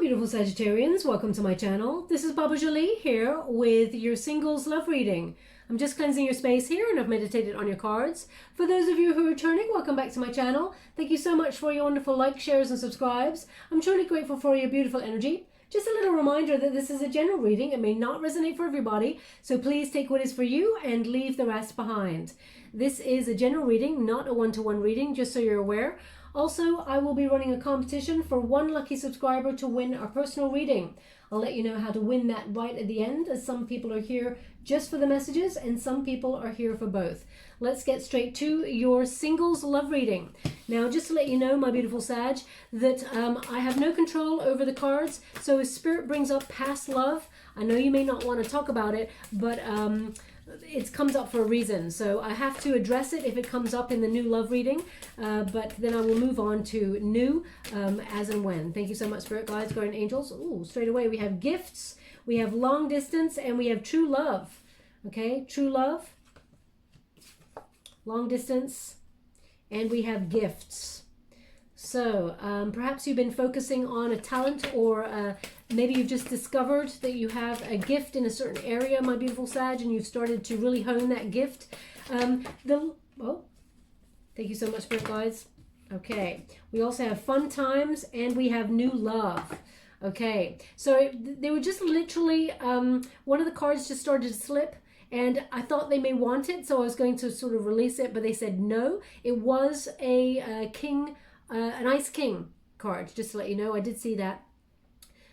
beautiful Sagittarians, welcome to my channel. This is Baba Jolie here with your singles love reading. I'm just cleansing your space here and I've meditated on your cards. For those of you who are returning, welcome back to my channel. Thank you so much for your wonderful likes, shares and subscribes. I'm truly grateful for your beautiful energy. Just a little reminder that this is a general reading. It may not resonate for everybody, so please take what is for you and leave the rest behind. This is a general reading, not a one-to-one reading, just so you're aware. Also, I will be running a competition for one lucky subscriber to win a personal reading. I'll let you know how to win that right at the end, as some people are here just for the messages and some people are here for both. Let's get straight to your singles love reading. Now, just to let you know, my beautiful Sag, that I have no control over the cards. So if Spirit brings up past love, I know you may not want to talk about it, but it comes up for a reason, so I have to address it if it comes up in the new love reading, but then I will move on to new as and when. Thank you so much, Spirit Guides, Guardian Angels. Ooh, straight away we have gifts, we have long distance, and we have true love. Okay, true love, long distance, and we have gifts. So perhaps you've been focusing on a talent, or maybe you've just discovered that you have a gift in a certain area, my beautiful Sag, and you've started to really hone that gift. Thank you so much, Spirit Guides. Okay, we also have fun times and we have new love. Okay, so they were just literally, one of the cards just started to slip. And I thought they may want it, so I was going to sort of release it, but they said no. It was a king, an Ice King card, just to let you know. I did see that.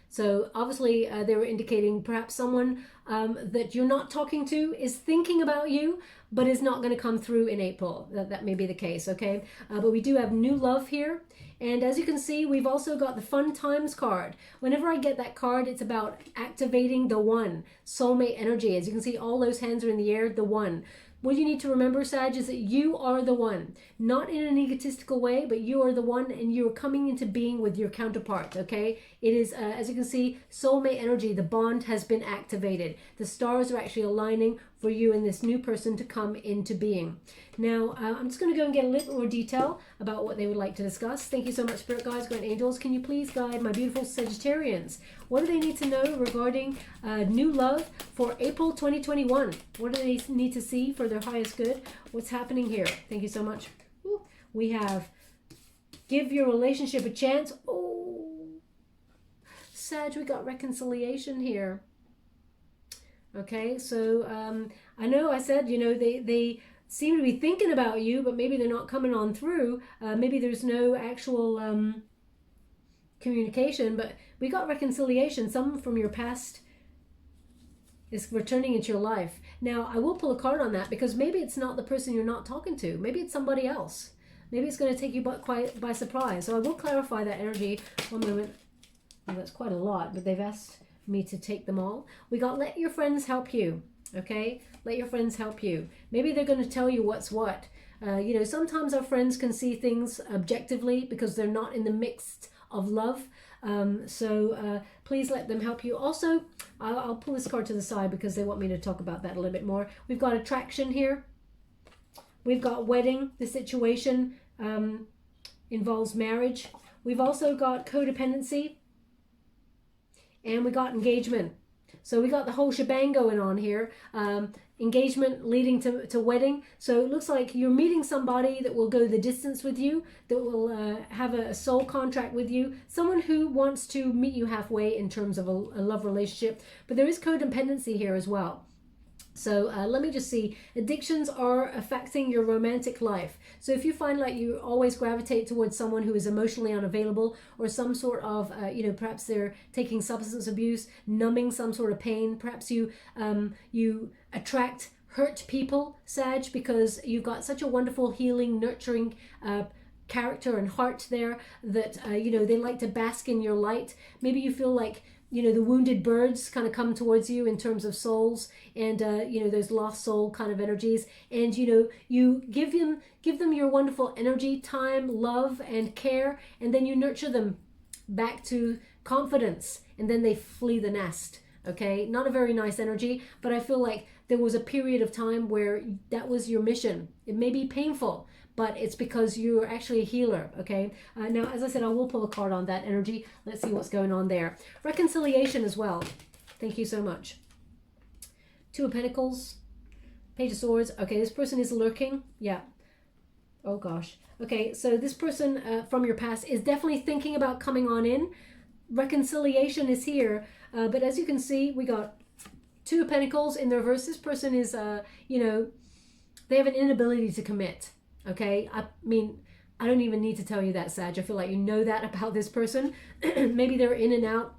So obviously they were indicating perhaps someone that you're not talking to is thinking about you, but is not going to come through in April. That may be the case, okay? But we do have new love here. And as you can see, we've also got the Fun Times card. Whenever I get that card, it's about activating the one, soulmate energy. As you can see, all those hands are in the air, the one. What you need to remember, Sag, is that you are the one. Not in an egotistical way, but you are the one, and you are coming into being with your counterpart, okay? It is, as you can see, soulmate energy. The bond has been activated. The stars are actually aligning for you and this new person to come into being. Now, I'm just going to go and get a little more detail about what they would like to discuss. Thank you so much, Spirit Guides, Guardian Angels. Can you please guide my beautiful Sagittarians? What do they need to know regarding new love for April 2021? What do they need to see for their highest good? What's happening here? Thank you so much. Ooh, we have give your relationship a chance. Oh, Sag, we got reconciliation here. Okay, so I know I said, you know, they seem to be thinking about you, but maybe they're not coming on through. Maybe there's no actual communication, but we got reconciliation. Someone from your past is returning into your life. Now, I will pull a card on that because maybe it's not the person you're not talking to. Maybe it's somebody else. Maybe it's going to take you quite by surprise. So I will clarify that energy. One moment. Well, that's quite a lot, but they've asked me to take them all. We got let your friends help you. Okay, let your friends help you. Maybe they're going to tell you what's what. You know, sometimes our friends can see things objectively because they're not in the mix of love. Please let them help you. Also, I'll pull this card to the side because they want me to talk about that a little bit more. We've got attraction here. We've got wedding. The situation involves marriage. We've also got codependency. And we got engagement. So we got the whole shebang going on here. Engagement leading to wedding. So it looks like you're meeting somebody that will go the distance with you, that will have a soul contract with you, someone who wants to meet you halfway in terms of a love relationship. But there is codependency here as well. So let me just see. Addictions are affecting your romantic life. So if you find like you always gravitate towards someone who is emotionally unavailable, or some sort of, you know, perhaps they're taking substance abuse, numbing some sort of pain. Perhaps you attract hurt people, Sag, because you've got such a wonderful, healing, nurturing character and heart there that, you know, they like to bask in your light. Maybe you feel like, you know, the wounded birds kind of come towards you in terms of souls, and you know, those lost soul kind of energies, and you know, you give them your wonderful energy, time, love and care, and then you nurture them back to confidence, and then they flee the nest. okay? Not a very nice energy, but I feel like there was a period of time where that was your mission. It may be painful, but it's because you're actually a healer, okay? Now, as I said, I will pull a card on that energy. Let's see what's going on there. Reconciliation as well. Thank you so much. Two of Pentacles, Page of Swords. Okay, this person is lurking. Yeah. Oh, gosh. Okay, so this person from your past is definitely thinking about coming on in. Reconciliation is here. But as you can see, we got Two of Pentacles in the reverse. This person is, you know, they have an inability to commit. Okay, I mean, I don't even need to tell you that, Sag. I feel like you know that about this person. Maybe they're in and out.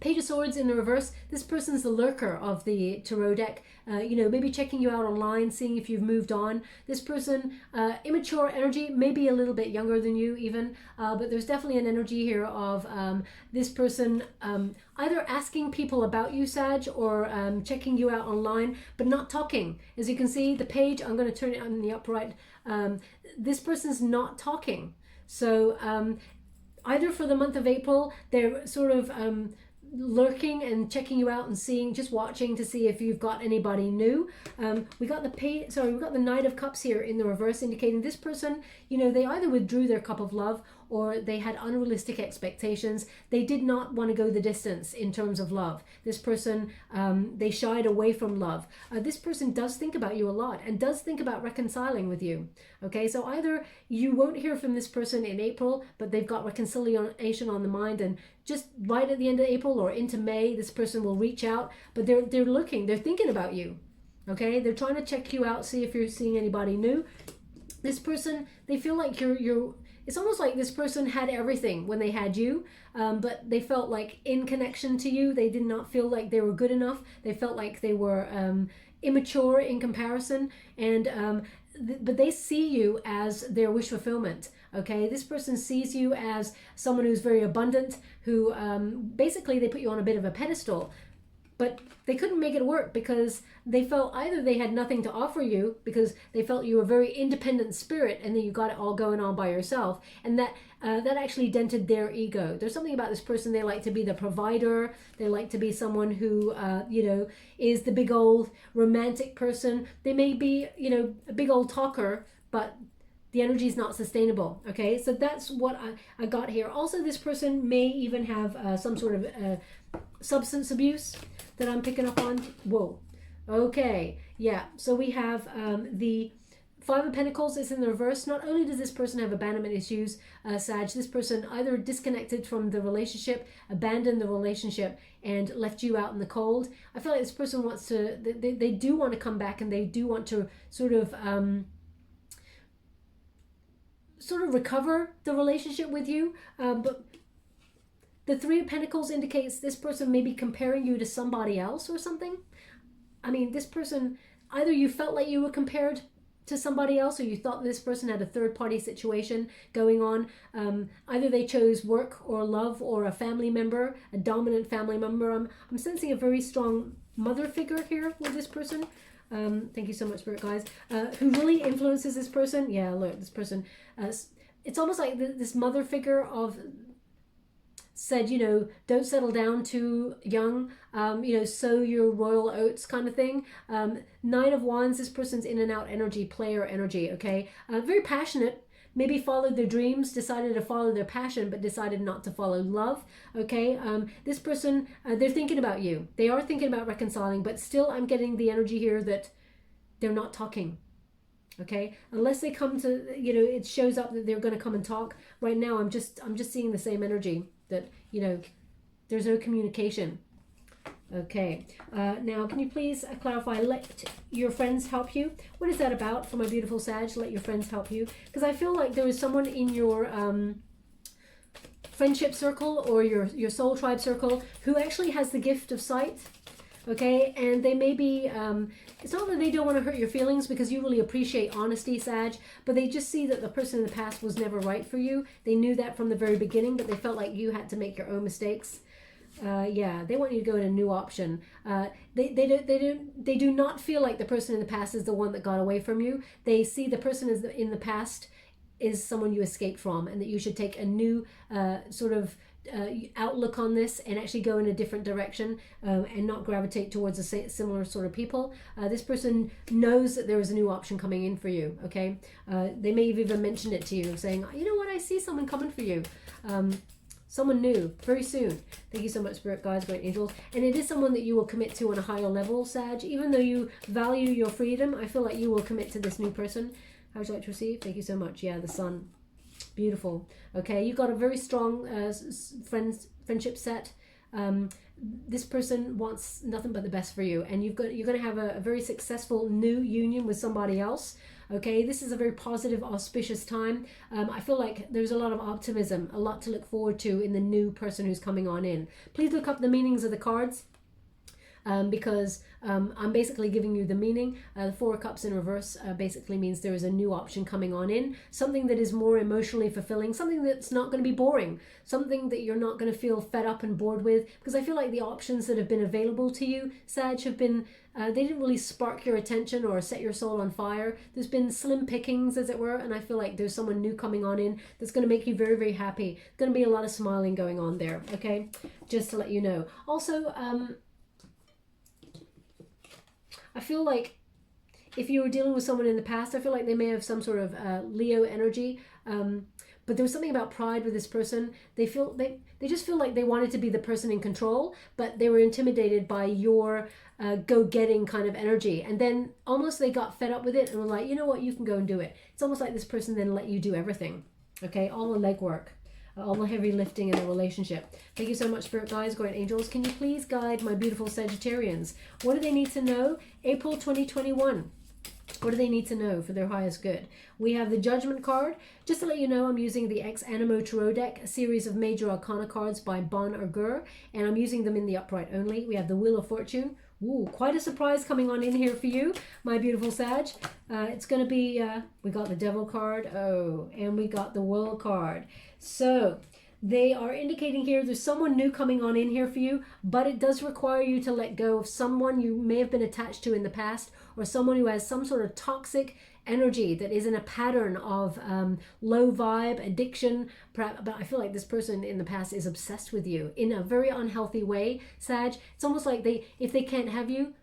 Page of Swords in the reverse. This person's the lurker of the tarot deck. You know, maybe checking you out online, seeing if you've moved on. This person, immature energy, maybe a little bit younger than you even, but there's definitely an energy here of this person either asking people about you, Sag, or checking you out online, but not talking. As you can see, the page, I'm going to turn it on the upright. This person's not talking. So either for the month of April, they're sort of lurking and checking you out and seeing, just watching to see if you've got anybody new. We got the Knight of Cups here in the reverse, indicating this person, you know, they either withdrew their cup of love or they had unrealistic expectations. They did not want to go the distance in terms of love. This person, they shied away from love. This person does think about you a lot and does think about reconciling with you. Okay, so either you won't hear from this person in April, but they've got reconciliation on the mind, and just right at the end of April or into May, this person will reach out, but they're looking, they're thinking about you. Okay, they're trying to check you out, see if you're seeing anybody new. This person, they feel like you're it's almost like this person had everything when they had you, but they felt like in connection to you, they did not feel like they were good enough. They felt like they were immature in comparison, and but they see you as their wish fulfillment. Okay, this person sees you as someone who's very abundant, who basically they put you on a bit of a pedestal. But they couldn't make it work because they felt either they had nothing to offer you because they felt you were a very independent spirit and then you got it all going on by yourself. And that actually dented their ego. There's something about this person, they like to be the provider. They like to be someone who, you know, is the big old romantic person. They may be, you know, a big old talker, but the energy is not sustainable. Okay, so that's what I got here. Also, this person may even have some sort of substance abuse that I'm picking up on. Whoa. Okay, yeah, so we have the Five of Pentacles is in the reverse. Not only does this person have abandonment issues, Sag, this person either disconnected from the relationship, abandoned the relationship, and left you out in the cold. I feel like this person wants to, they do want to come back, and they do want to sort of recover the relationship with you, but the Three of Pentacles indicates this person may be comparing you to somebody else or something. I mean, this person, either you felt like you were compared to somebody else, or you thought this person had a third-party situation going on. Either they chose work or love or a family member, a dominant family member. I'm sensing a very strong mother figure here with this person. Thank you so much, Spirit Guys. Who really influences this person? Yeah, look, this person. It's almost like this mother figure of said, you know, don't settle down too young, you know, sow your royal oats kind of thing. Nine of Wands, this person's in and out energy, player energy, okay? Very passionate, maybe followed their dreams, decided to follow their passion, but decided not to follow love, okay? This person, they're thinking about you. They are thinking about reconciling, but still I'm getting the energy here that they're not talking. Okay, unless they come to, you know, it shows up that they're going to come and talk. Right now, I'm just seeing the same energy that, you know, there's no communication. Okay, now can you please clarify? Let your friends help you. What is that about for my beautiful Sag? Let your friends help you, because I feel like there is someone in your friendship circle or your soul tribe circle who actually has the gift of sight. Okay, and they may be, it's not that they don't want to hurt your feelings because you really appreciate honesty, Sag, but they just see that the person in the past was never right for you. They knew that from the very beginning, but they felt like you had to make your own mistakes. Yeah, they want you to go in a new option. They do not feel like the person in the past is the one that got away from you. They see the person in the past is someone you escaped from, and that you should take a new sort of outlook on this and actually go in a different direction, and not gravitate towards similar sort of people. This person knows that there is a new option coming in for you, okay? They may have even mentioned it to you, saying, you know what, I see someone coming for you. Someone new, very soon. Thank you so much, Spirit Guides, Great Angels. And it is someone that you will commit to on a higher level, Sag. Even though you value your freedom, I feel like you will commit to this new person. How would you like to receive? Thank you so much. Yeah, the Sun. Beautiful. Okay, you've got a very strong friendship set. This person wants nothing but the best for you, and you're going to have a very successful new union with somebody else. Okay, this is a very positive, auspicious time. I feel like there's a lot of optimism, a lot to look forward to in the new person who's coming on in. Please look up the meanings of the cards. Because I'm basically giving you the meaning. The Four of Cups in reverse basically means there is a new option coming on in, something that is more emotionally fulfilling, something that's not going to be boring, something that you're not going to feel fed up and bored with, because I feel like the options that have been available to you, Sag, have been, they didn't really spark your attention or set your soul on fire. There's been slim pickings, as it were, and I feel like there's someone new coming on in that's going to make you very, very happy. There's going to be a lot of smiling going on there, okay? Just to let you know. Also, I feel like if you were dealing with someone in the past, I feel like they may have some sort of Leo energy. But there was something about pride with this person. They just feel like they wanted to be the person in control, but they were intimidated by your go-getting kind of energy. And then almost they got fed up with it and were like, you know what, you can go and do it. It's almost like this person then let you do everything. Okay, all the legwork. All the heavy lifting in the relationship. Thank you so much, Spirit Guides, Great Angels. Can you please guide my beautiful Sagittarians? What do they need to know? April 2021. What do they need to know for their highest good? We have the Judgment card. Just to let you know, I'm using the Ex Animo Tarot deck, a series of major arcana cards by Bon Urgur, and I'm using them in the upright only. We have the Wheel of Fortune. Ooh, quite a surprise coming on in here for you, my beautiful Sag. It's going to be, we got the Devil card, and we got the World card. So they are indicating here there's someone new coming on in here for you, but it does require you to let go of someone you may have been attached to in the past, or someone who has some sort of toxic energy that is in a pattern of low vibe, addiction, perhaps. But I feel like this person in the past is obsessed with you in a very unhealthy way, Sag. It's almost like if they can't have you,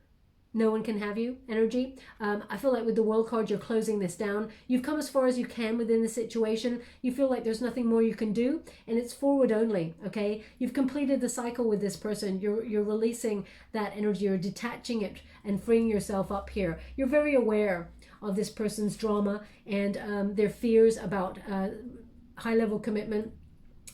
no one can have you energy. I feel like with the World card, you're closing this down. You've come as far as you can within the situation. You feel like there's nothing more you can do, and it's forward only, okay? You've completed the cycle with this person. You're releasing that energy. You're detaching it and freeing yourself up here. You're very aware of this person's drama and their fears about high-level commitment.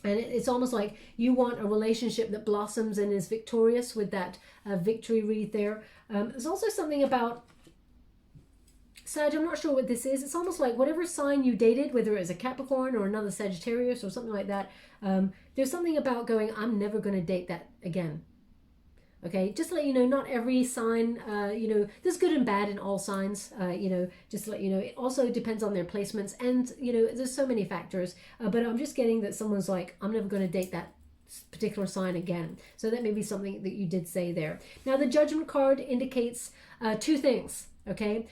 And it's almost like you want a relationship that blossoms and is victorious with that victory wreath there. There's also something about, Sag, I'm not sure what this is. It's almost like whatever sign you dated, whether it's a Capricorn or another Sagittarius or something like that, there's something about going, I'm never going to date that again. Okay, just to let you know, not every sign, there's good and bad in all signs, just to let you know. It also depends on their placements, and, there's so many factors. But I'm just getting that someone's like, I'm never going to date that particular sign again. So that may be something that you did say there. Now, the Judgment card indicates two things, okay?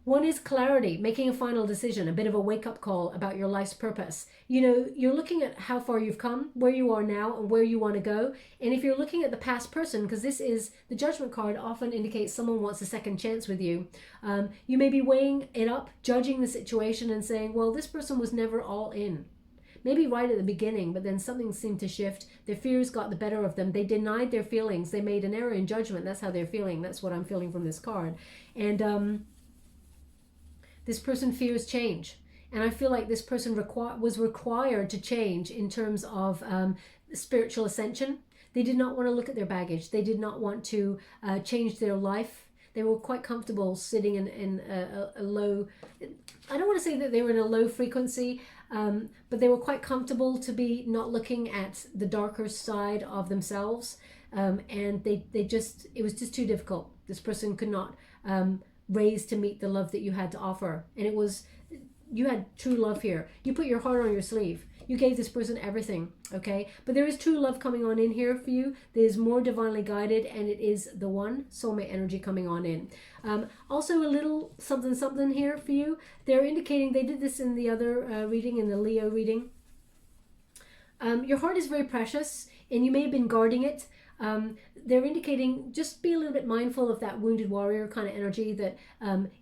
One is clarity, making a final decision, a bit of a wake-up call about your life's purpose. You're looking at how far you've come, where you are now, and where you want to go. And if you're looking at the past person, because this is, the Judgment card often indicates someone wants a second chance with you. You may be weighing it up, judging the situation and saying, well, this person was never all in. Maybe right at the beginning, but then something seemed to shift. Their fears got the better of them. They denied their feelings. They made an error in judgment. That's how they're feeling. That's what I'm feeling from this card. And this person fears change. And I feel like this person was required to change in terms of spiritual ascension. They did not want to look at their baggage. They did not want to change their life. They were quite comfortable sitting in a low, I don't want to say that they were in a low frequency, but they were quite comfortable to be not looking at the darker side of themselves. And it was just too difficult. This person could not raise to meet the love that you had to offer. And you had true love here. You put your heart on your sleeve. You gave this person everything, okay? But there is true love coming on in here for you. That is more divinely guided, and it is the one soulmate energy coming on in. Also a little something here for you. They're indicating, they did this in the other reading, in the Leo reading. Your heart is very precious, and you may have been guarding it. They're indicating just be a little bit mindful of that wounded warrior kind of energy that,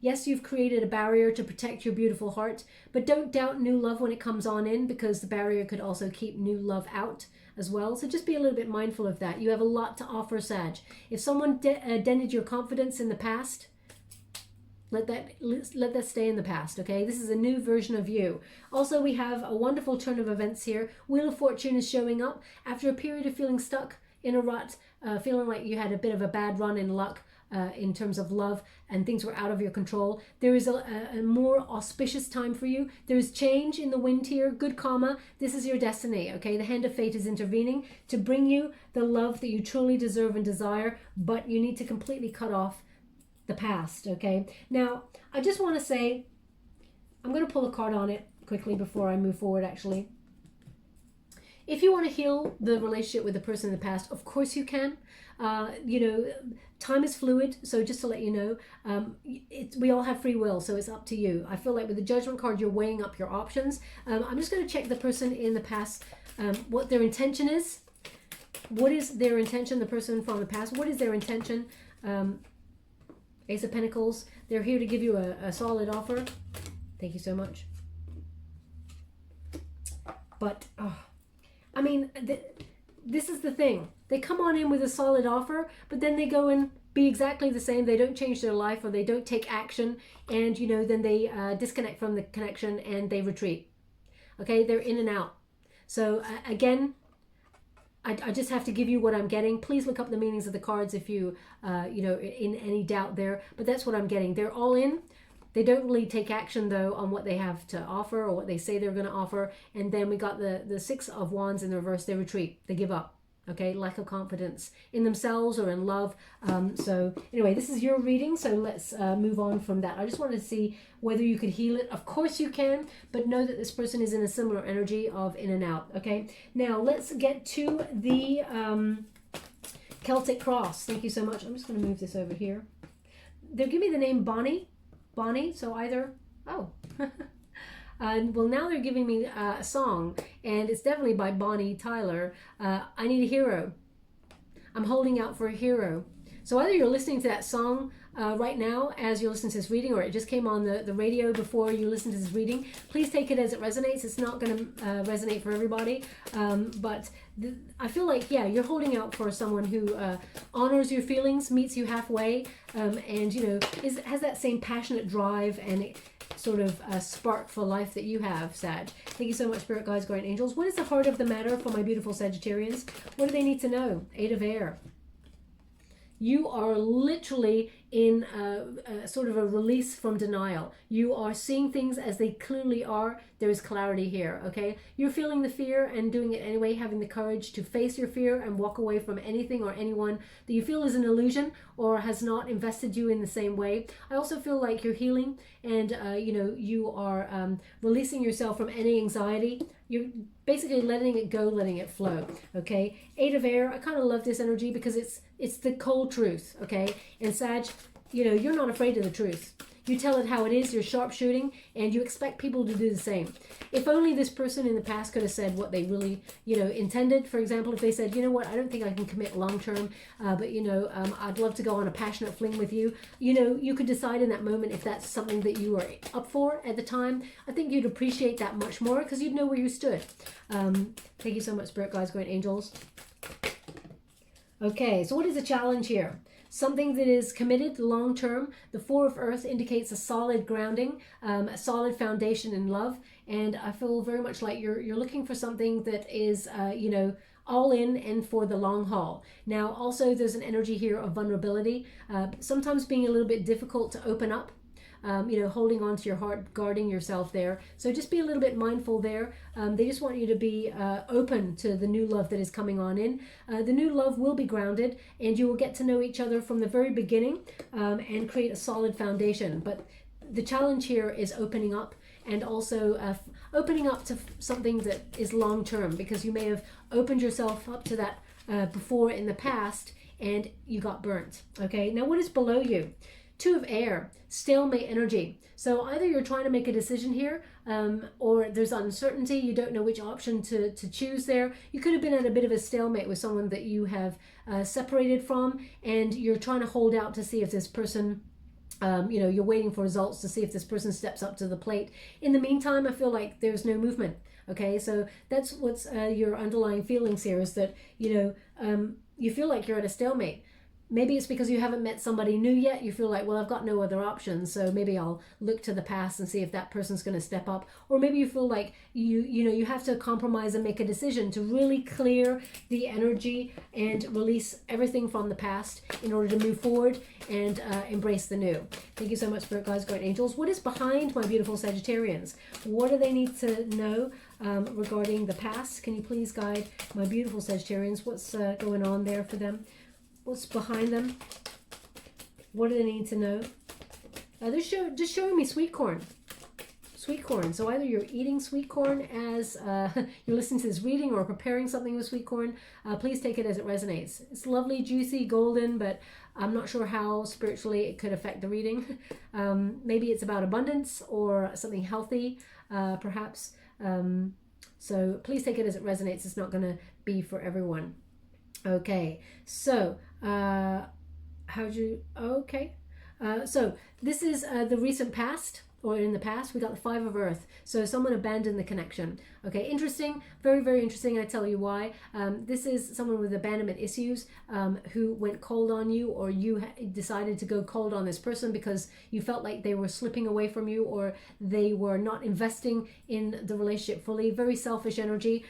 yes, you've created a barrier to protect your beautiful heart, but don't doubt new love when it comes on in, because the barrier could also keep new love out as well. So just be a little bit mindful of that. You have a lot to offer, Sag. If someone dented your confidence in the past, let that stay in the past, okay? This is a new version of you. Also, we have a wonderful turn of events here. Wheel of Fortune is showing up after a period of feeling stuck in a rut, feeling like you had a bit of a bad run in luck in terms of love, and things were out of your control. There is a more auspicious time for you. There is change in the wind here, good karma. This is your destiny, okay? The hand of fate is intervening to bring you the love that you truly deserve and desire, but you need to completely cut off the past, okay? Now, I just want to say, I'm going to pull a card on it quickly before I move forward, actually. If you want to heal the relationship with the person in the past, of course you can. You know, time is fluid, so just to let you know, we all have free will, so it's up to you. I feel like with the Judgment card, you're weighing up your options. I'm just going to check the person in the past, what their intention is. What is their intention, the person from the past? What is their intention? Ace of Pentacles. They're here to give you a solid offer. Thank you so much. But, I mean, this is the thing. They come on in with a solid offer, but then they go and be exactly the same. They don't change their life, or they don't take action, and, you know, then they disconnect from the connection and they retreat. Okay, they're in and out. So, again, I just have to give you what I'm getting. Please look up the meanings of the cards if you, you know, in any doubt there. But that's what I'm getting. They're all in. They don't really take action, though, on what they have to offer or what they say they're going to offer. And then we got the Six of Wands in the reverse. They retreat. They give up. Okay, lack of confidence in themselves or in love. So anyway, this is your reading, so let's move on from that. I just wanted to see whether you could heal it. Of course you can, but know that this person is in a similar energy of in and out. Okay, now let's get to the Celtic Cross. Thank you so much. I'm just going to move this over here. They're giving me the name Bonnie, so either, oh. Well, now they're giving me a song, and it's definitely by Bonnie Tyler. I Need a Hero. I'm holding out for a hero. So either you're listening to that song right now as you listen to this reading, or it just came on the radio before you listen to this reading. Please take it as it resonates. It's not going to resonate for everybody. But I feel like, yeah, you're holding out for someone who honors your feelings, meets you halfway, and, you know, has that same passionate drive and sort of spark for life that you have, Sag. Thank you so much, Spirit Guides, Guardian Angels. What is the heart of the matter for my beautiful Sagittarians? What do they need to know? Eight of Air. You are literally in sort of a release from denial. You are seeing things as they clearly are. There is clarity here, okay? You're feeling the fear and doing it anyway, having the courage to face your fear and walk away from anything or anyone that you feel is an illusion or has not invested you in the same way. I also feel like you're healing and, you know, you are releasing yourself from any anxiety. You're basically letting it go, letting it flow, okay? Eight of Air, I kind of love this energy because it's the cold truth, okay? And Sag, you know, you're not afraid of the truth. You tell it how it is, you're sharpshooting, and you expect people to do the same. If only this person in the past could have said what they really, you know, intended. For example, if they said, you know what, I don't think I can commit long term, but, you know, I'd love to go on a passionate fling with you. You know, you could decide in that moment if that's something that you were up for at the time. I think you'd appreciate that much more because you'd know where you stood. Thank you so much, Spirit Guides, Great Angels. Okay, so what is the challenge here? Something that is committed long term. The Four of Earth indicates a solid grounding, a solid foundation in love. And I feel very much like you're looking for something that is, you know, all in and for the long haul. Now, also there's an energy here of vulnerability, sometimes being a little bit difficult to open up. You know, holding on to your heart, guarding yourself there. So just be a little bit mindful there. They just want you to be open to the new love that is coming on in. The new love will be grounded and you will get to know each other from the very beginning and create a solid foundation. But the challenge here is opening up and also opening up to something that is long term, because you may have opened yourself up to that before in the past and you got burnt. Okay, now what is below you? Two of Air, stalemate energy. So either you're trying to make a decision here, or there's uncertainty. You don't know which option to choose there. You could have been at a bit of a stalemate with someone that you have separated from, and you're trying to hold out to see if this person, you're waiting for results to see if this person steps up to the plate. In the meantime, I feel like there's no movement. Okay, so that's what's your underlying feelings here, is that, you feel like you're at a stalemate. Maybe it's because you haven't met somebody new yet. You feel like, well, I've got no other options, so maybe I'll look to the past and see if that person's going to step up. Or maybe you feel like you have to compromise and make a decision to really clear the energy and release everything from the past in order to move forward and embrace the new. Thank you so much, Spirit Guides, Guardian Angels. What is behind my beautiful Sagittarians? What do they need to know regarding the past? Can you please guide my beautiful Sagittarians? What's going on there for them? What's behind them? What do they need to know? They're just showing me sweet corn. Sweet corn. So either you're eating sweet corn as you're listening to this reading, or preparing something with sweet corn. Please take it as it resonates. It's lovely, juicy, golden, but I'm not sure how spiritually it could affect the reading. Maybe it's about abundance or something healthy, perhaps. So please take it as it resonates. It's not going to be for everyone. Okay, so so this is the recent past, or in the past. We got the Five of Earth. So someone abandoned the connection. Okay, interesting, very, very interesting. I tell you why. This is someone with abandonment issues who went cold on you, or you decided to go cold on this person because you felt like they were slipping away from you, or they were not investing in the relationship fully. Very selfish energy.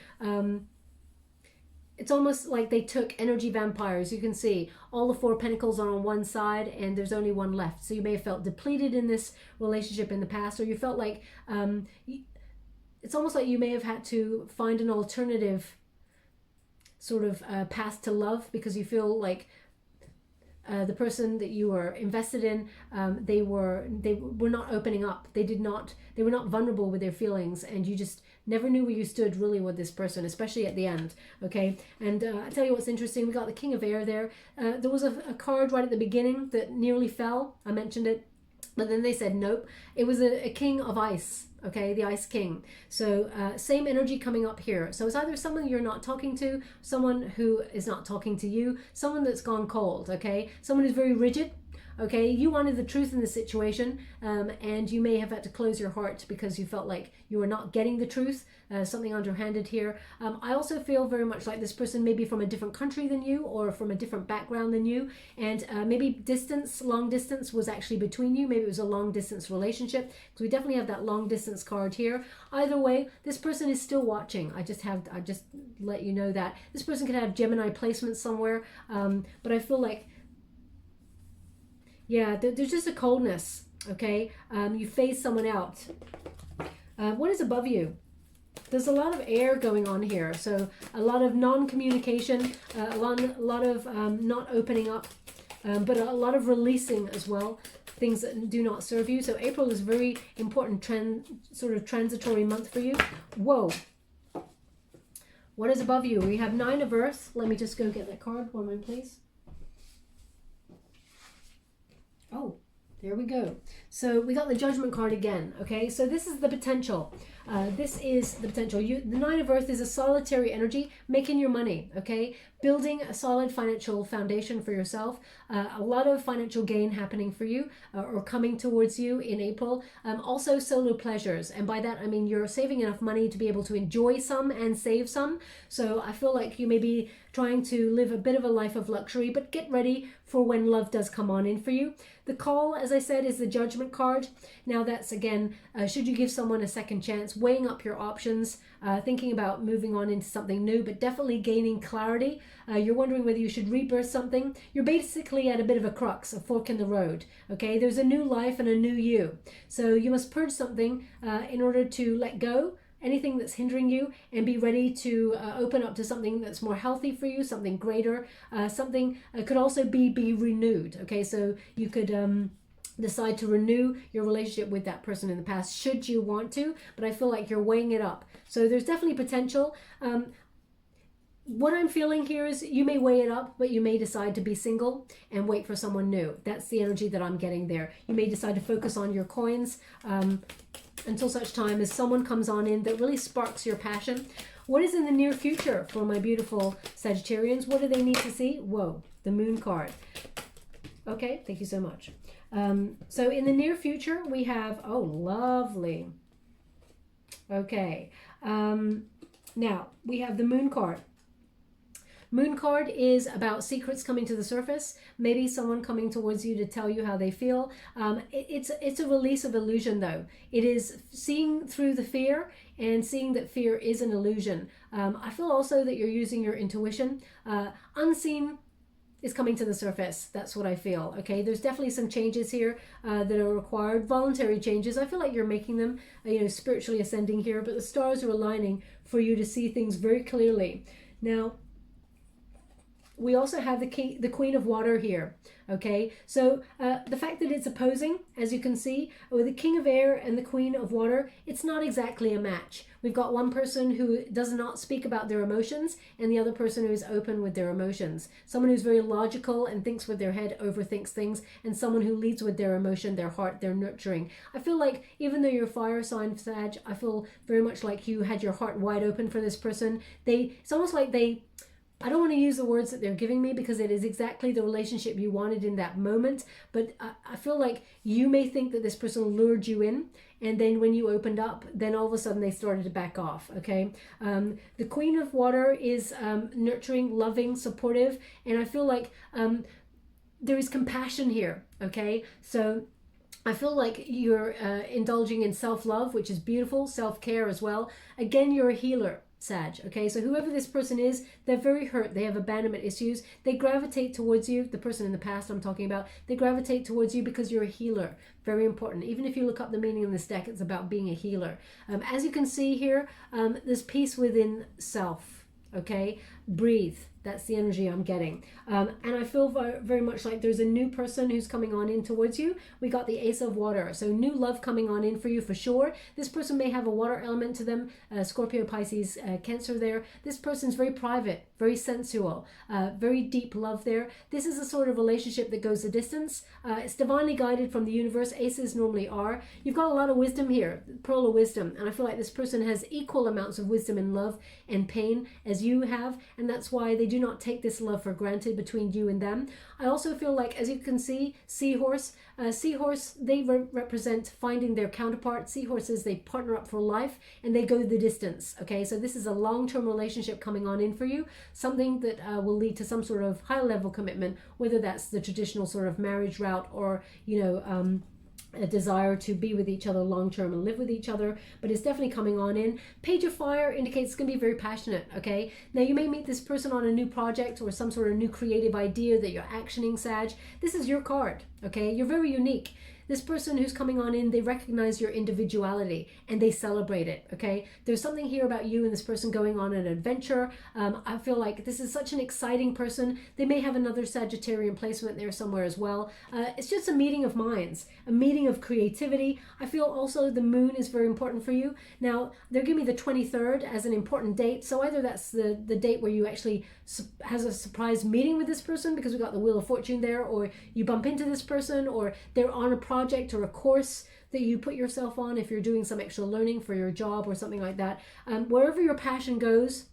It's almost like they took energy vampires. You can see all the Four of Pentacles are on one side and there's only one left. So you may have felt depleted in this relationship in the past, or you felt like it's almost like you may have had to find an alternative sort of path to love, because you feel like the person that you were invested in, they were not opening up. They were not vulnerable with their feelings, and you just never knew where you stood really with this person, especially at the end. Okay, and I tell you what's interesting. We got the King of Air there. There was a card right at the beginning that nearly fell. I mentioned it, but then they said nope. It was a King of Ice. Okay, the Ice King. So same energy coming up here. So it's either someone you're not talking to, someone who is not talking to you, someone that's gone cold. Okay, someone who's very rigid. Okay, you wanted the truth in the situation, and you may have had to close your heart because you felt like you were not getting the truth, something underhanded here. I also feel very much like this person may be from a different country than you, or from a different background than you, and maybe long distance was actually between you. Maybe it was a long distance relationship, because we definitely have that long distance card here. Either way, this person is still watching. I just let you know that. This person could have Gemini placements somewhere, but I feel like, yeah, there's just a coldness, okay? You phase someone out. What is above you? There's a lot of air going on here. So a lot of non-communication, a lot of not opening up, but a lot of releasing as well. Things that do not serve you. So April is a very important sort of transitory month for you. Whoa. What is above you? We have Nine of Earth. Let me just go get that card. One moment, please. Oh, there we go. So we got the Judgment card again. Okay, so this is the potential. This is the potential. The Nine of Earth is a solitary energy, making your money. Okay, building a solid financial foundation for yourself. A lot of financial gain happening for you, or coming towards you in April. Also solo pleasures, and by that I mean you're saving enough money to be able to enjoy some and save some. So I feel like you may be trying to live a bit of a life of luxury, but get ready for when love does come on in for you. The Call, as I said, is the Judgment card. Now that's, again, should you give someone a second chance, weighing up your options, thinking about moving on into something new, but definitely gaining clarity. You're wondering whether you should rebirth something. You're basically at a bit of a crux, a fork in the road. Okay, there's a new life and a new you. So you must purge something in order to let go anything that's hindering you, and be ready to open up to something that's more healthy for you, something greater, something could also be renewed. Okay, so you could decide to renew your relationship with that person in the past, should you want to, but I feel like you're weighing it up. So there's definitely potential. what I'm feeling here is you may weigh it up, but you may decide to be single and wait for someone new. That's the energy that I'm getting there. You may decide to focus on your coins until such time as someone comes on in that really sparks your passion. What is in the near future for my beautiful Sagittarians? What do they need to see? Whoa, the Moon card. Okay, thank you so much. So in the near future, we have, oh, lovely. Okay, now we have the Moon card. Moon card is about secrets coming to the surface, maybe someone coming towards you to tell you how they feel. It's a release of illusion, though. It is seeing through the fear and seeing that fear is an illusion. I feel also that you're using your intuition. Unseen is coming to the surface. That's what I feel. Okay, there's definitely some changes here that are required, voluntary changes. I feel like you're making them, spiritually ascending here, but the stars are aligning for you to see things very clearly. Now, we also have the Queen of Water here, okay? So the fact that it's opposing, as you can see, with the King of Air and the Queen of Water, it's not exactly a match. We've got one person who does not speak about their emotions and the other person who is open with their emotions. Someone who's very logical and thinks with their head, overthinks things, and someone who leads with their emotion, their heart, their nurturing. I feel like even though you're a fire sign, Sag, I feel very much like you had your heart wide open for this person. It's almost like I don't want to use the words that they're giving me because it is exactly the relationship you wanted in that moment. But I feel like you may think that this person lured you in. And then when you opened up, then all of a sudden they started to back off, okay? The Queen of Water is nurturing, loving, supportive. And I feel like there is compassion here, okay? So I feel like you're indulging in self-love, which is beautiful, self-care as well. Again, you're a healer, Sag, okay? So whoever this person is, they're very hurt. They have abandonment issues. They gravitate towards you. The person in the past I'm talking about, they gravitate towards you because you're a healer. Very important. Even if you look up the meaning in this deck, it's about being a healer. As you can see here, there's peace within self, okay? Breathe. That's the energy I'm getting. And I feel very much like there's a new person who's coming on in towards you. We got the Ace of Water. So new love coming on in for you for sure. This person may have a water element to them. Scorpio, Pisces, Cancer there. This person's very private, very sensual, very deep love there. This is a sort of relationship that goes the distance. It's divinely guided from the universe. Aces normally are. You've got a lot of wisdom here, pearl of wisdom. And I feel like this person has equal amounts of wisdom and love and pain as you have. And that's why they do not take this love for granted between you and them. I also feel like, as you can see, seahorse, they represent finding their counterpart. Seahorses, they partner up for life and they go the distance. Okay, so this is a long-term relationship coming on in for you, something that will lead to some sort of high-level commitment, whether that's the traditional sort of marriage route or, a desire to be with each other long term and live with each other, but it's definitely coming on in. Page of Fire indicates it's going to be very passionate, okay? Now you may meet this person on a new project or some sort of new creative idea that you're actioning, Sag. This is your card, okay? You're very unique. This person who's coming on in, they recognize your individuality and they celebrate it, okay? There's something here about you and this person going on an adventure. I feel like this is such an exciting person. They may have another Sagittarian placement there somewhere as well. It's just a meeting of minds, a meeting of creativity. I feel also the moon is very important for you. Now, they're giving me the 23rd as an important date. So either that's the date where you actually has a surprise meeting with this person because we got the Wheel of Fortune there, or you bump into this person, or they're on a project or a course that you put yourself on if you're doing some extra learning for your job or something like that. Wherever your passion goes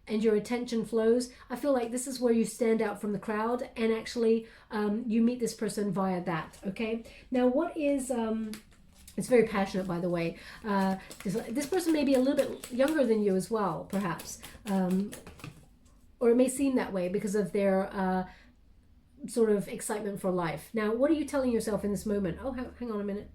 and your attention flows, I feel like this is where you stand out from the crowd and actually you meet this person via that, okay? Now what is... It's very passionate, by the way. This person may be a little bit younger than you as well, perhaps. Or it may seem that way because of their sort of excitement for life. Now, what are you telling yourself in this moment? Oh, hang on a minute.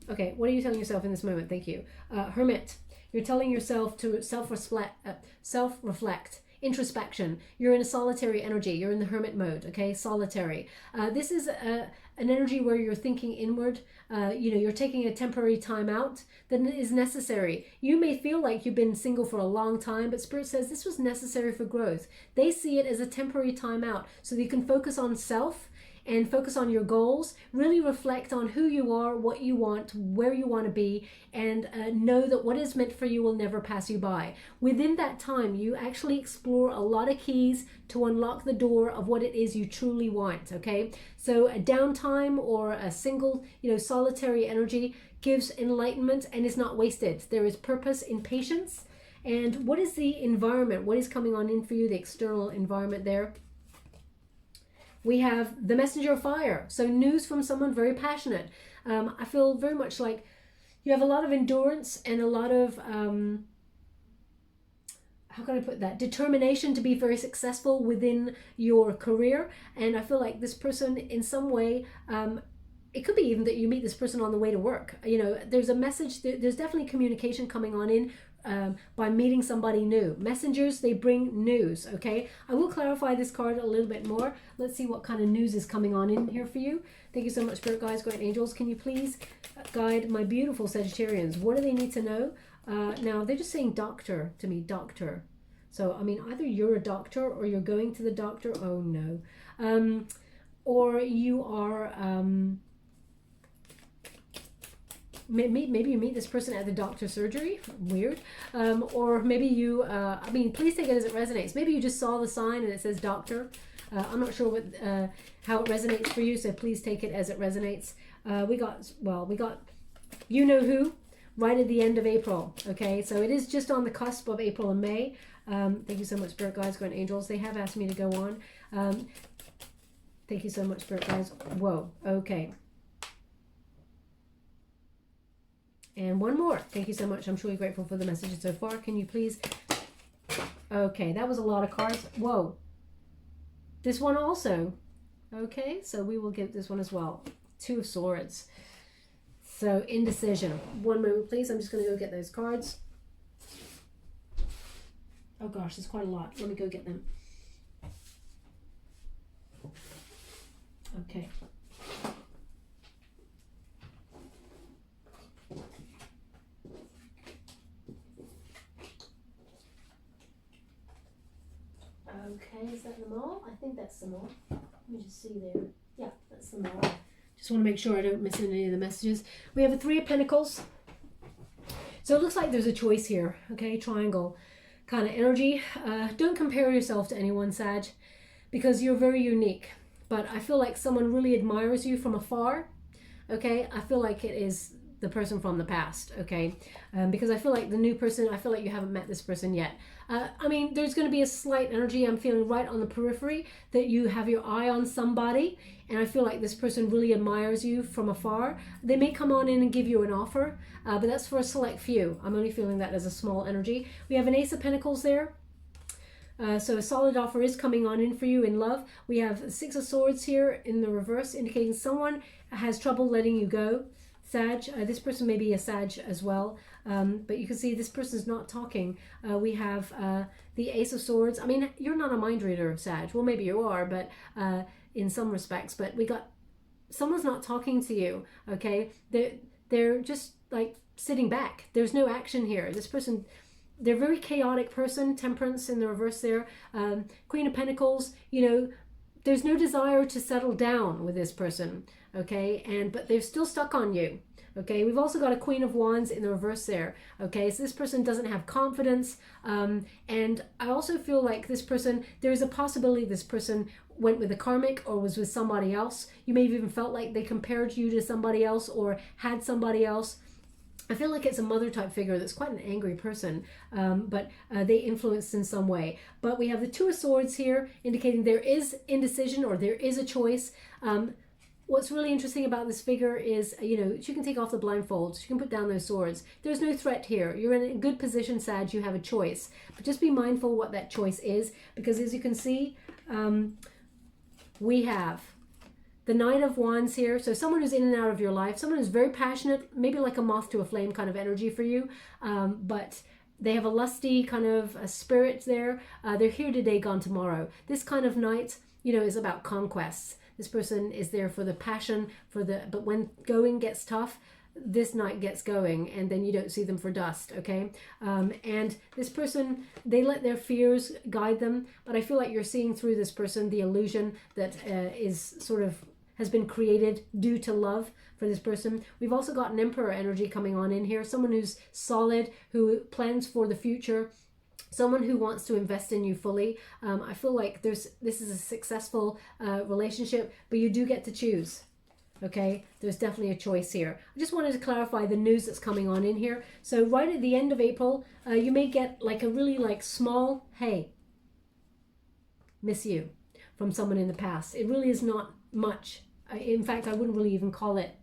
Okay, what are you telling yourself in this moment? Thank you. Hermit, you're telling yourself to self-reflect, introspection. You're in a solitary energy. You're in the hermit mode, okay? Solitary. This is an energy where you're thinking inward. You're taking a temporary time out that is necessary. You may feel like you've been single for a long time, but Spirit says this was necessary for growth. They see it as a temporary time out so that you can focus on self and focus on your goals. Really reflect on who you are, what you want, where you want to be, and know that what is meant for you will never pass you by. Within that time, you actually explore a lot of keys to unlock the door of what it is you truly want, okay? So a downtime or a single, solitary energy gives enlightenment and is not wasted. There is purpose in patience. And what is the environment? What is coming on in for you, the external environment there? We have the messenger of fire. So news from someone very passionate. I feel very much like you have a lot of endurance and a lot of, how can I put that? Determination to be very successful within your career. And I feel like this person in some way, it could be even that you meet this person on the way to work. There's a message, there's definitely communication coming on in by meeting somebody new. Messengers, they bring news, okay? I will clarify this card a little bit more. Let's see what kind of news is coming on in here for you. Thank you so much, Spirit Guides, Guardian Angels. Can you please guide my beautiful Sagittarians? What do they need to know? Now, they're just saying doctor to me, doctor. So, I mean, either you're a doctor or you're going to the doctor. Oh, no. Or you are... maybe you meet this person at the doctor's surgery, weird, or maybe you, please take it as it resonates. Maybe you just saw the sign and it says doctor. I'm not sure how it resonates for you, so please take it as it resonates. We got you know who right at the end of April, okay? So it is just on the cusp of April and May. Thank you so much, Spirit Guides, Guardian Angels. They have asked me to go on. Thank you so much, Spirit Guides. Whoa, okay. And one more. Thank you so much. I'm truly grateful for the messages so far. Can you please... Okay, that was a lot of cards. Whoa. This one also. Okay, so we will get this one as well. Two of Swords. So, indecision. One moment, please. I'm just going to go get those cards. Oh gosh, there's quite a lot. Let me go get them. Okay. Okay, is that them all? I think that's them all. Let me just see there. Yeah, that's them all. Just want to make sure I don't miss any of the messages. We have a Three of Pentacles. So it looks like there's a choice here. Okay, triangle kind of energy. Don't compare yourself to anyone, Sag, because you're very unique. But I feel like someone really admires you from afar. Okay, I feel like it is the person from the past, okay? Because I feel like the new person, I feel like you haven't met this person yet. There's going to be a slight energy I'm feeling right on the periphery that you have your eye on somebody, and I feel like this person really admires you from afar. They may come on in and give you an offer, but that's for a select few. I'm only feeling that as a small energy. We have an Ace of Pentacles there. So a solid offer is coming on in for you in love. We have Six of Swords here in the reverse, indicating someone has trouble letting you go. Sag, this person may be a Sag as well, but you can see this person's not talking. We have the Ace of Swords. I mean, you're not a mind reader, Sag. Well, maybe you are, but in some respects. But we got someone's not talking to you. Okay, they're just like sitting back. There's no action here. This person, they're a very chaotic person. Temperance in the reverse there. Queen of Pentacles. There's no desire to settle down with this person. Okay, but they're still stuck on you. Okay, we've also got a Queen of Wands in the reverse there. Okay, so this person doesn't have confidence, and I also feel like this person, there is a possibility this person went with a karmic or was with somebody else. You may have even felt like they compared you to somebody else or had somebody else. I feel like it's a mother type figure that's quite an angry person, but they influenced in some way. But we have the Two of Swords here, indicating there is indecision or there is a choice. What's really interesting about this figure is, she can take off the blindfolds. She can put down those swords. There's no threat here. You're in a good position, Sag. You have a choice. But just be mindful what that choice is, because as you can see, we have the Knight of Wands here. So someone who's in and out of your life, someone who's very passionate, maybe like a moth to a flame kind of energy for you, but they have a lusty kind of a spirit there. They're here today, gone tomorrow. This kind of knight, is about conquests. This person is there for the passion, but when going gets tough, this knight gets going, and then you don't see them for dust, okay? And this person, they let their fears guide them, but I feel like you're seeing through this person the illusion that is sort of has been created due to love for this person. We've also got an Emperor energy coming on in here, someone who's solid, who plans for the future, someone who wants to invest in you fully. I feel like this is a successful relationship, but you do get to choose. Okay, there's definitely a choice here. I just wanted to clarify the news that's coming on in here. So right at the end of April, you may get like a really like small, hey, miss you, from someone in the past. It really is not much. In fact, I wouldn't really even call it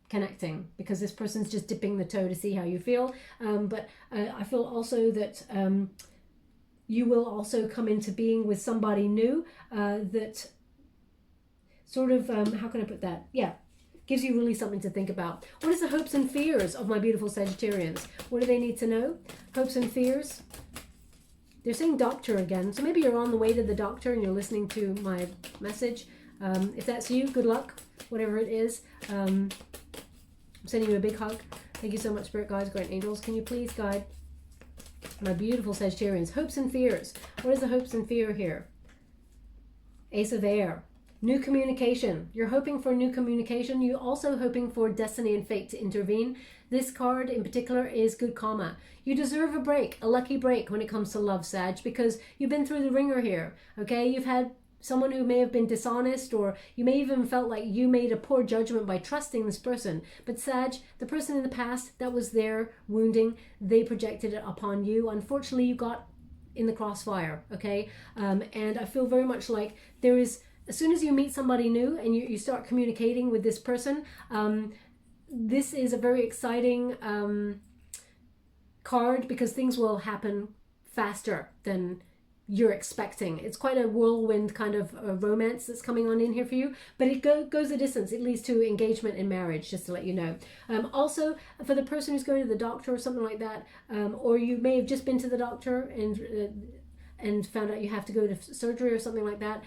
connecting, because this person's just dipping the toe to see how you feel. But I feel also that you will also come into being with somebody new that sort of, how can I put that? Yeah, gives you really something to think about. What is the hopes and fears of my beautiful Sagittarians? What do they need to know? Hopes and fears. They're saying doctor again. So maybe you're on the way to the doctor and you're listening to my message. If that's you, good luck, whatever it is. I'm sending you a big hug. Thank you so much, Spirit Guides, Great Angels. Can you please guide my beautiful Sagittarians? Hopes and fears. What is the hopes and fear here? Ace of Air. New communication. You're hoping for new communication. You're also hoping for destiny and fate to intervene. This card in particular is good karma. You deserve a break, a lucky break when it comes to love, Sag, because you've been through the ringer here. Okay, you've had someone who may have been dishonest, or you may even felt like you made a poor judgment by trusting this person. But Sag, the person in the past, that was their wounding. They projected it upon you. Unfortunately, you got in the crossfire. Okay, and I feel very much like there is, as soon as you meet somebody new and you start communicating with this person, this is a very exciting card, because things will happen faster than you're expecting. It's quite a whirlwind kind of romance that's coming on in here for you, but it goes a distance. It leads to engagement and marriage, just to let you know. Also, for the person who's going to the doctor or something like that, or you may have just been to the doctor and found out you have to go to surgery or something like that,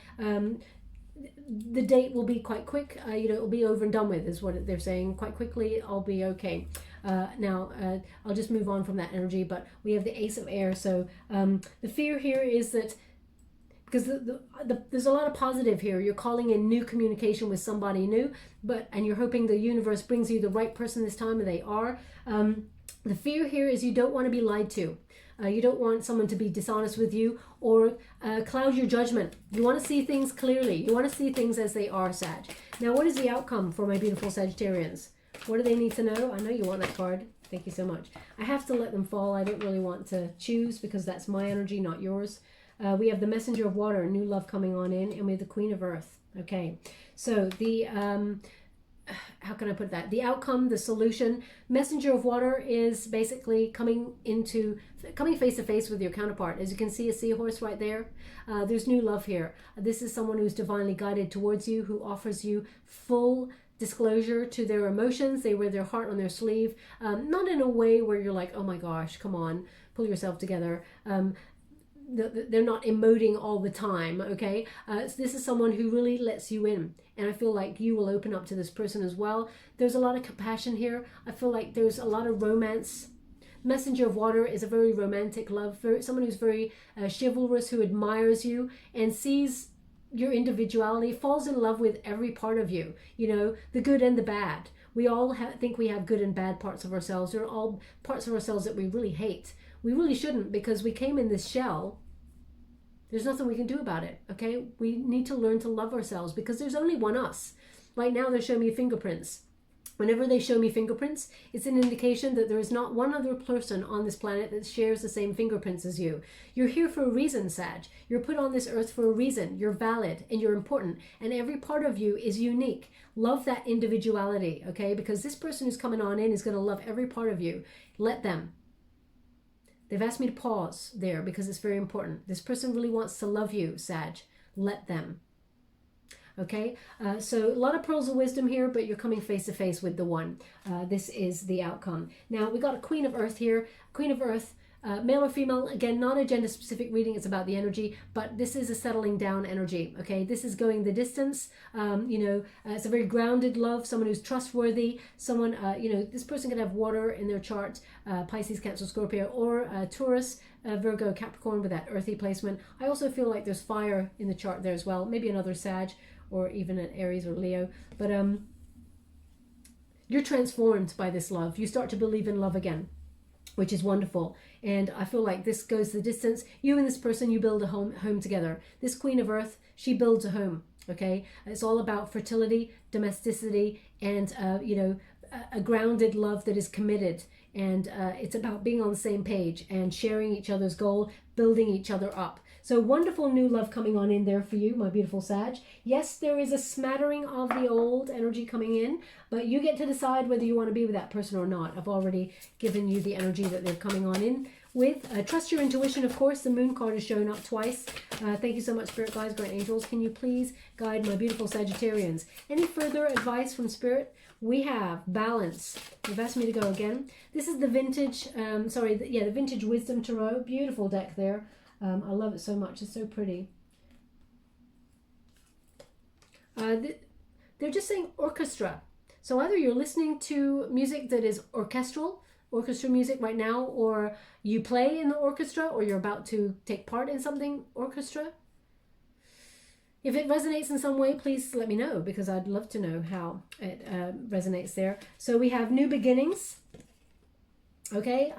the date will be quite quick. It'll be over and done with, is what they're saying. Quite quickly, I'll be okay. Now, I'll just move on from that energy, but we have the Ace of Air. So the fear here is that, because there's a lot of positive here. You're calling in new communication with somebody new, and you're hoping the universe brings you the right person this time, and they are. The fear here is you don't want to be lied to. You don't want someone to be dishonest with you or cloud your judgment. You want to see things clearly. You want to see things as they are, Sag. Now, what is the outcome for my beautiful Sagittarians? What do they need to know? I know you want that card. Thank you so much. I have to let them fall. I don't really want to choose, because that's my energy, not yours. We have the Messenger of Water, new love coming on in, and we have the Queen of Earth. Okay, so the how can I put that? The outcome, the solution. Messenger of Water is basically coming face to face with your counterpart. As you can see, a seahorse right there. There's new love here. This is someone who's divinely guided towards you, who offers you full disclosure to their emotions. They wear their heart on their sleeve, not in a way where you're like, oh my gosh, come on, pull yourself together. They're not emoting all the time, okay? So this is someone who really lets you in, and I feel like you will open up to this person as well. There's a lot of compassion here. I feel like there's a lot of romance. Messenger of Water is a very romantic love, someone who's very chivalrous, who admires you and sees your individuality, falls in love with every part of you, the good and the bad. We all think we have good and bad parts of ourselves. There are all parts of ourselves that we really hate. We really shouldn't, because we came in this shell. There's nothing we can do about it, okay? We need to learn to love ourselves, because there's only one us. Right now, they're showing me fingerprints. Whenever they show me fingerprints, it's an indication that there is not one other person on this planet that shares the same fingerprints as you. You're here for a reason, Sag. You're put on this earth for a reason. You're valid and you're important, and every part of you is unique. Love that individuality, okay? Because this person who's coming on in is going to love every part of you. Let them. They've asked me to pause there because it's very important. This person really wants to love you, Sag. Let them. Okay, so a lot of pearls of wisdom here, but you're coming face to face with the one. This is the outcome. Now, we got a Queen of Earth here. Queen of Earth, male or female, again, not a gender specific reading, it's about the energy, but this is a settling down energy, okay? This is going the distance. It's a very grounded love, someone who's trustworthy, someone, this person could have water in their chart, Pisces, Cancer, Scorpio, or Taurus, Virgo, Capricorn with that earthy placement. I also feel like there's fire in the chart there as well, maybe another Sag, or even an Aries or Leo. But you're transformed by this love. You start to believe in love again, which is wonderful. And I feel like this goes the distance. You and this person, you build a home together. This Queen of Earth, she builds a home. Okay, it's all about fertility, domesticity, and a grounded love that is committed. And it's about being on the same page and sharing each other's goal, building each other up. So wonderful new love coming on in there for you, my beautiful Sag. Yes, there is a smattering of the old energy coming in, but you get to decide whether you want to be with that person or not. I've already given you the energy that they're coming on in with. Trust your intuition, of course. The moon card is showing up twice. Thank you so much, Spirit Guides, Great Angels. Can you please guide my beautiful Sagittarians? Any further advice from Spirit? We have balance. They've asked me to go again. This is the vintage, the vintage wisdom tarot. Beautiful deck there. I love it so much. It's so pretty. They're just saying orchestra. So either you're listening to music that is orchestra music right now, or you play in the orchestra, or you're about to take part in something orchestra. If it resonates in some way, please let me know, because I'd love to know how it resonates there. So we have new beginnings. Okay,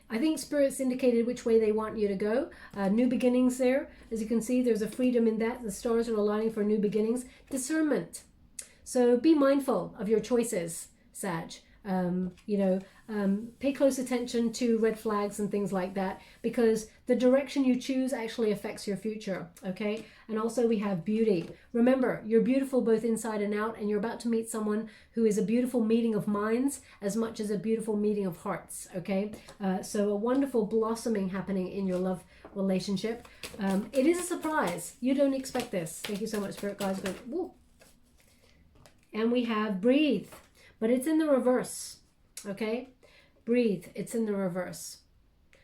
I think Spirit's indicated which way they want you to go. New beginnings there. As you can see, there's a freedom in that. The stars are aligning for new beginnings. Discernment. So be mindful of your choices, Sag. Pay close attention to red flags and things like that, because the direction you choose actually affects your future. Okay, and also we have beauty. Remember, you're beautiful both inside and out, and you're about to meet someone who is a beautiful meeting of minds as much as a beautiful meeting of hearts. Okay, so a wonderful blossoming happening in your love relationship. It is a surprise. You don't expect this. Thank you so much, Spirit Guides. Woo. And we have breathe. But it's in the reverse, okay? Breathe, it's in the reverse.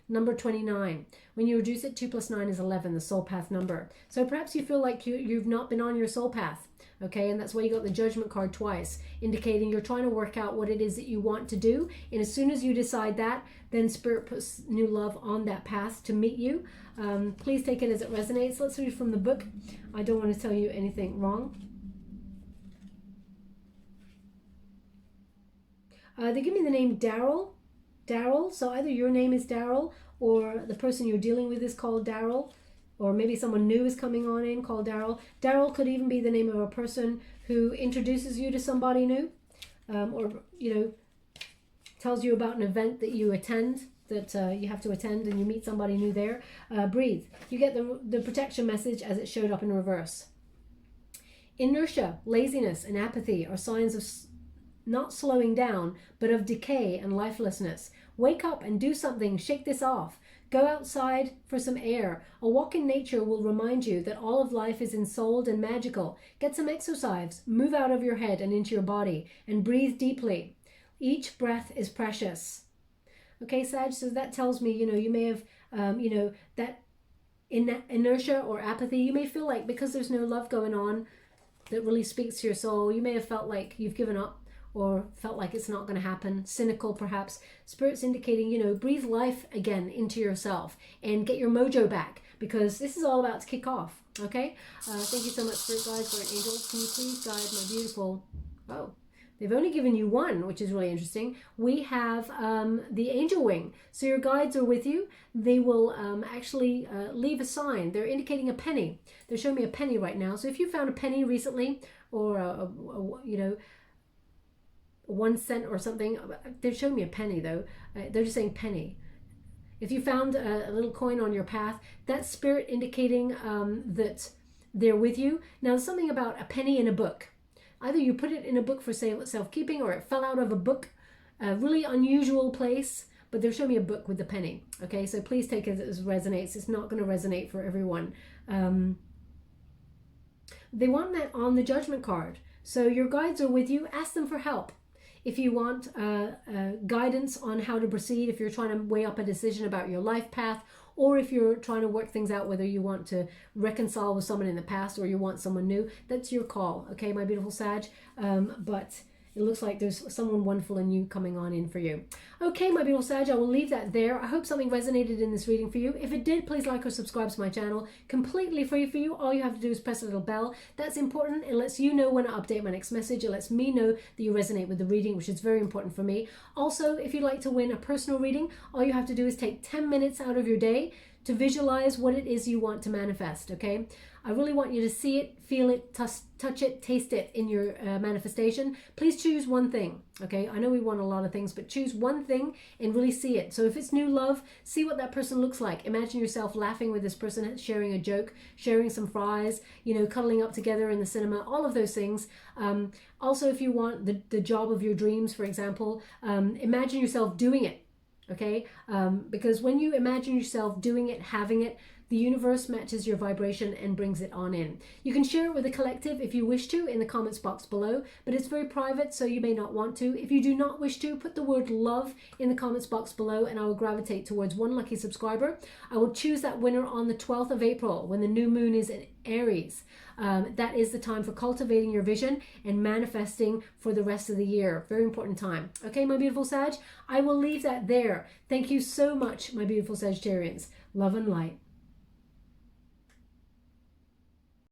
Number 29. When you reduce it, 2 + 9 is 11, the soul path number. So perhaps you feel like you've not been on your soul path, okay? And that's why you got the judgment card twice, indicating you're trying to work out what it is that you want to do. And as soon as you decide that, then Spirit puts new love on that path to meet you. Please take it as it resonates. Let's read from the book. I don't want to tell you anything wrong. They give me the name Daryl. So either your name is Daryl, or the person you're dealing with is called Daryl, or maybe someone new is coming on in called Daryl. Daryl could even be the name of a person who introduces you to somebody new, or tells you about an event that you attend, that you have to attend, and you meet somebody new there. Breathe. You get the protection message as it showed up in reverse. Inertia, laziness, and apathy are signs of not slowing down, but of decay and lifelessness. Wake up and do something. Shake this off. Go outside for some air. A walk in nature will remind you that all of life is ensouled and magical. Get some exercise. Move out of your head and into your body, and breathe deeply. Each breath is precious. Okay, Sag, so that tells me, you may have, that inertia or apathy. You may feel like, because there's no love going on that really speaks to your soul, you may have felt like you've given up, or felt like it's not going to happen, cynical perhaps. Spirit's indicating, breathe life again into yourself and get your mojo back, because this is all about to kick off, okay? Thank you so much, Spirit Guides, Guardian Angels. Can you please guide my beautiful... Oh, they've only given you one, which is really interesting. We have the angel wing. So your guides are with you. They will actually leave a sign. They're indicating a penny. They're showing me a penny right now. So if you found a penny recently, or, 1 cent or something. They're showing me a penny though. They're just saying penny. If you found a little coin on your path, that's Spirit indicating that they're with you. Now, there's something about a penny in a book. Either you put it in a book for self-keeping, or it fell out of a book, a really unusual place, but they're showing me a book with the penny. Okay, so please take it as it resonates. It's not going to resonate for everyone. They want that on the judgment card. So your guides are with you. Ask them for help. If you want guidance on how to proceed, if you're trying to weigh up a decision about your life path, or if you're trying to work things out, whether you want to reconcile with someone in the past or you want someone new, that's your call, okay, my beautiful Sag. But it looks like there's someone wonderful and new coming on in for you. Okay, my beautiful Sag, I will leave that there. I hope something resonated in this reading for you. If it did, please like or subscribe to my channel. Completely free for you. All you have to do is press a little bell. That's important. It lets you know when I update my next message. It lets me know that you resonate with the reading, which is very important for me. Also, if you'd like to win a personal reading, all you have to do is take 10 minutes out of your day to visualize what it is you want to manifest, okay? I really want you to see it, feel it, touch it, taste it in your manifestation. Please choose one thing, okay? I know we want a lot of things, but choose one thing and really see it. So if it's new love, see what that person looks like. Imagine yourself laughing with this person, sharing a joke, sharing some fries, you know, cuddling up together in the cinema, all of those things. Also, if you want the job of your dreams, for example, imagine yourself doing it. Okay, because when you imagine yourself doing it, having it, the universe matches your vibration and brings it on in. You can share it with the collective if you wish to in the comments box below, but it's very private, so you may not want to. If you do not wish to, put the word love in the comments box below and I will gravitate towards one lucky subscriber. I will choose that winner on the 12th of April when the new moon is in Aries. That is the time for cultivating your vision and manifesting for the rest of the year. Very important time. Okay, my beautiful Sag, I will leave that there. Thank you so much, my beautiful Sagittarians. Love and light.